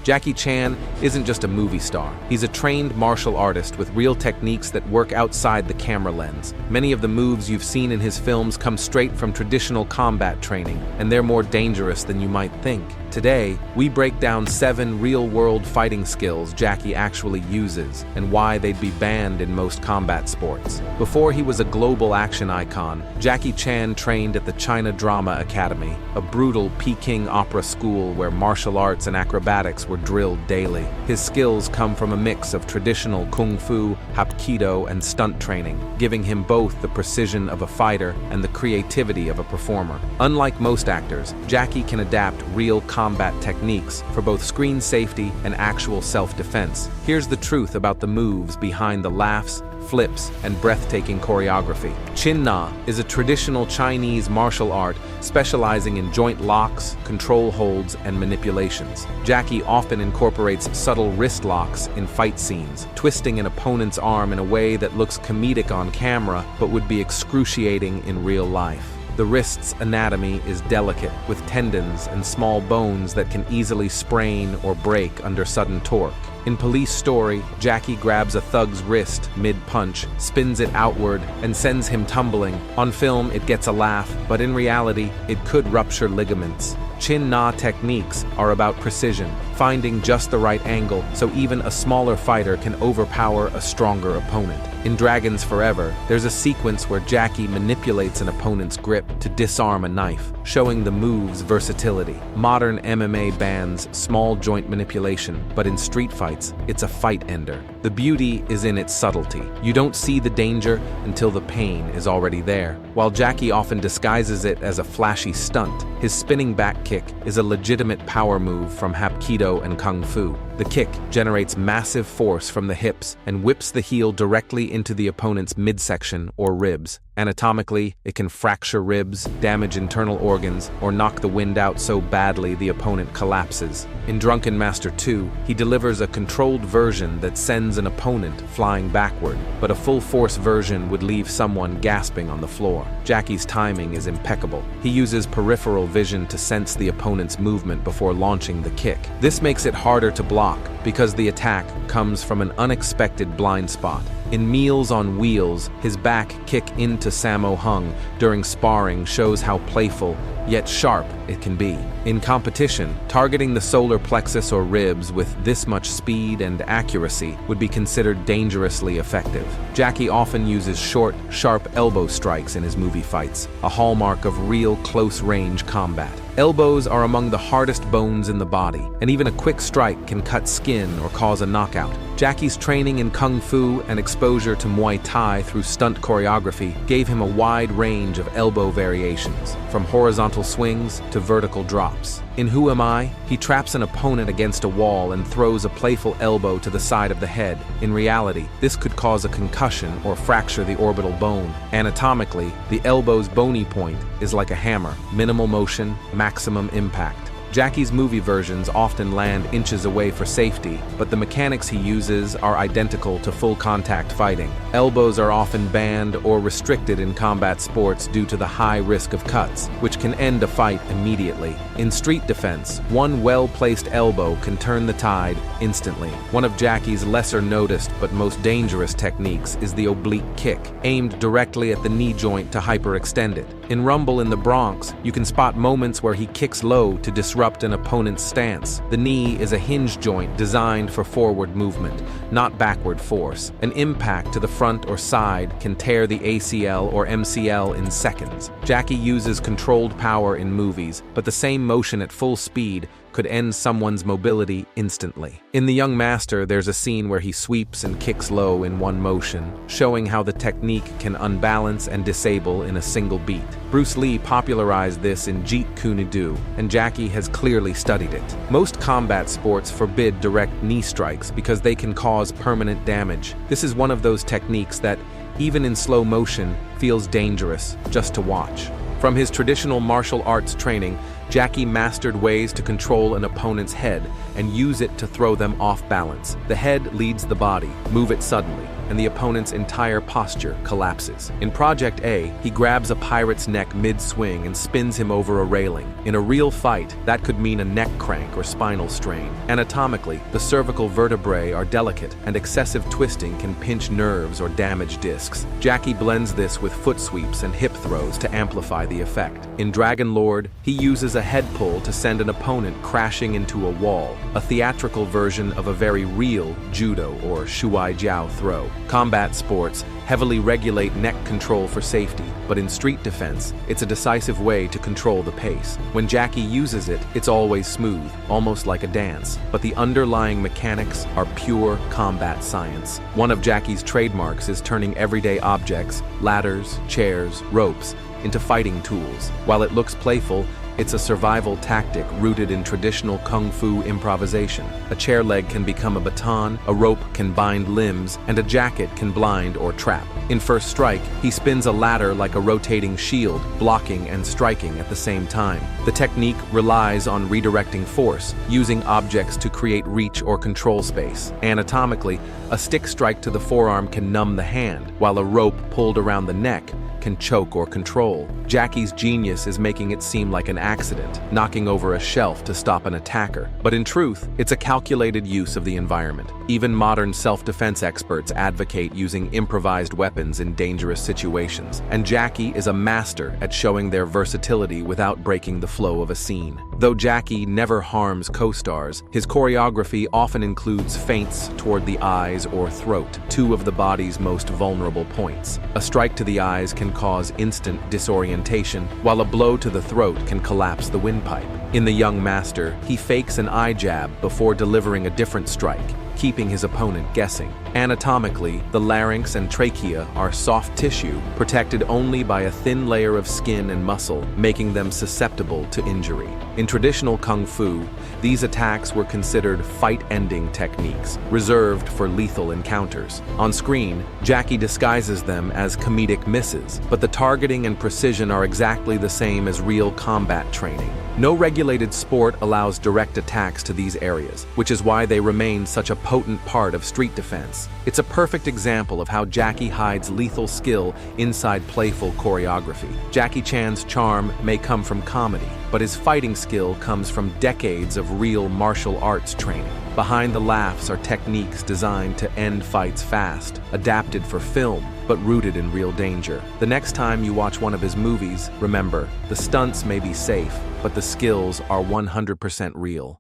Jackie Chan isn't just a movie star. He's a trained martial artist with real techniques that work outside the camera lens. Many of the moves you've seen in his films come straight from traditional combat training, and they're more dangerous than you might think. Today, we break down 7 real-world fighting skills Jackie actually uses and why they'd be banned in most combat sports. Before he was a global action icon, Jackie Chan trained at the China Drama Academy, a brutal Peking opera school where martial arts and acrobatics were drilled daily. His skills come from a mix of traditional kung fu, Hapkido, and stunt training, giving him both the precision of a fighter and the creativity of a performer. Unlike most actors, Jackie can adapt real combat techniques for both screen safety and actual self-defense. Here's the truth about the moves behind the laughs, flips, and breathtaking choreography. Chin Na is a traditional Chinese martial art specializing in joint locks, control holds, and manipulations. Jackie often incorporates subtle wrist locks in fight scenes, twisting an opponent's arm in a way that looks comedic on camera but would be excruciating in real life. The wrist's anatomy is delicate, with tendons and small bones that can easily sprain or break under sudden torque. In Police Story, Jackie grabs a thug's wrist mid-punch, spins it outward, and sends him tumbling. On film, it gets a laugh, but in reality, it could rupture ligaments. Chin Na techniques are about precision, finding just the right angle so even a smaller fighter can overpower a stronger opponent. In Dragons Forever, there's a sequence where Jackie manipulates an opponent's grip to disarm a knife, showing the move's versatility. Modern MMA bans small joint manipulation, but in street fights, it's a fight ender. The beauty is in its subtlety. You don't see the danger until the pain is already there. While Jackie often disguises it as a flashy stunt, his spinning back kick is a legitimate power move from Hapkido and Kung Fu. The kick generates massive force from the hips and whips the heel directly into the opponent's midsection or ribs. Anatomically, it can fracture ribs, damage internal organs, or knock the wind out so badly the opponent collapses. In Drunken Master 2, he delivers a controlled version that sends an opponent flying backward, but a full-force version would leave someone gasping on the floor. Jackie's timing is impeccable. He uses peripheral vision to sense the opponent's movement before launching the kick. This makes it harder to block because the attack comes from an unexpected blind spot. In Meals on Wheels, his back kick into Sammo Hung during sparring shows how playful, yet sharp, it can be. In competition, targeting the solar plexus or ribs with this much speed and accuracy would be considered dangerously effective. Jackie often uses short, sharp elbow strikes in his movie fights, a hallmark of real close-range combat. Elbows are among the hardest bones in the body, and even a quick strike can cut skin or cause a knockout. Jackie's training in Kung Fu and exposure to Muay Thai through stunt choreography gave him a wide range of elbow variations, from horizontal swings to vertical drops. In Who Am I?, he traps an opponent against a wall and throws a playful elbow to the side of the head. In reality, this could cause a concussion or fracture the orbital bone. Anatomically, the elbow's bony point is like a hammer: minimal motion, maximum impact. Jackie's movie versions often land inches away for safety, but the mechanics he uses are identical to full-contact fighting. Elbows are often banned or restricted in combat sports due to the high risk of cuts, which can end a fight immediately. In street defense, one well-placed elbow can turn the tide instantly. One of Jackie's lesser-noticed but most dangerous techniques is the oblique kick, aimed directly at the knee joint to hyperextend it. In Rumble in the Bronx, you can spot moments where he kicks low to disrupt an opponent's stance. The knee is a hinge joint designed for forward movement, not backward force. An impact to the front or side can tear the ACL or MCL in seconds. Jackie uses controlled power in movies, but the same motion at full speed could end someone's mobility instantly. In The Young Master, there's a scene where he sweeps and kicks low in one motion, showing how the technique can unbalance and disable in a single beat. Bruce Lee popularized this in Jeet Kune Do, and Jackie has clearly studied it. Most combat sports forbid direct knee strikes because they can cause permanent damage. This is one of those techniques that, even in slow motion, feels dangerous just to watch. From his traditional martial arts training, Jackie mastered ways to control an opponent's head and use it to throw them off balance. The head leads the body, move it suddenly, and the opponent's entire posture collapses. In Project A, he grabs a pirate's neck mid-swing and spins him over a railing. In a real fight, that could mean a neck crank or spinal strain. Anatomically, the cervical vertebrae are delicate, and excessive twisting can pinch nerves or damage discs. Jackie blends this with foot sweeps and hip throws to amplify the effect. In Dragon Lord, he uses a head pull to send an opponent crashing into a wall, a theatrical version of a very real judo or shuai jiao throw. Combat sports heavily regulate neck control for safety, but in street defense, it's a decisive way to control the pace. When Jackie uses it, it's always smooth, almost like a dance, but the underlying mechanics are pure combat science. One of Jackie's trademarks is turning everyday objects, ladders, chairs, ropes, into fighting tools. While it looks playful, it's a survival tactic rooted in traditional kung fu improvisation. A chair leg can become a baton, a rope can bind limbs, and a jacket can blind or trap. In First Strike, he spins a ladder like a rotating shield, blocking and striking at the same time. The technique relies on redirecting force, using objects to create reach or control space. Anatomically, a stick strike to the forearm can numb the hand, while a rope pulled around the neck can choke or control. Jackie's genius is making it seem like an accident, knocking over a shelf to stop an attacker. But in truth, it's a calculated use of the environment. Even modern self-defense experts advocate using improvised weapons in dangerous situations, and Jackie is a master at showing their versatility without breaking the flow of a scene. Though Jackie never harms co-stars, his choreography often includes feints toward the eyes or throat, two of the body's most vulnerable points. A strike to the eyes can cause instant disorientation, while a blow to the throat can collapse the windpipe. In The Young Master, he fakes an eye jab before delivering a different strike, keeping his opponent guessing. Anatomically, the larynx and trachea are soft tissue, protected only by a thin layer of skin and muscle, making them susceptible to injury. In traditional kung fu, these attacks were considered fight-ending techniques, reserved for lethal encounters. On screen, Jackie disguises them as comedic misses, but the targeting and precision are exactly the same as real combat training. No regulated sport allows direct attacks to these areas, which is why they remain such a potent part of street defense. It's a perfect example of how Jackie hides lethal skill inside playful choreography. Jackie Chan's charm may come from comedy, but his fighting skill comes from decades of real martial arts training. Behind the laughs are techniques designed to end fights fast, adapted for film, but rooted in real danger. The next time you watch one of his movies, remember, the stunts may be safe, but the skills are 100% real.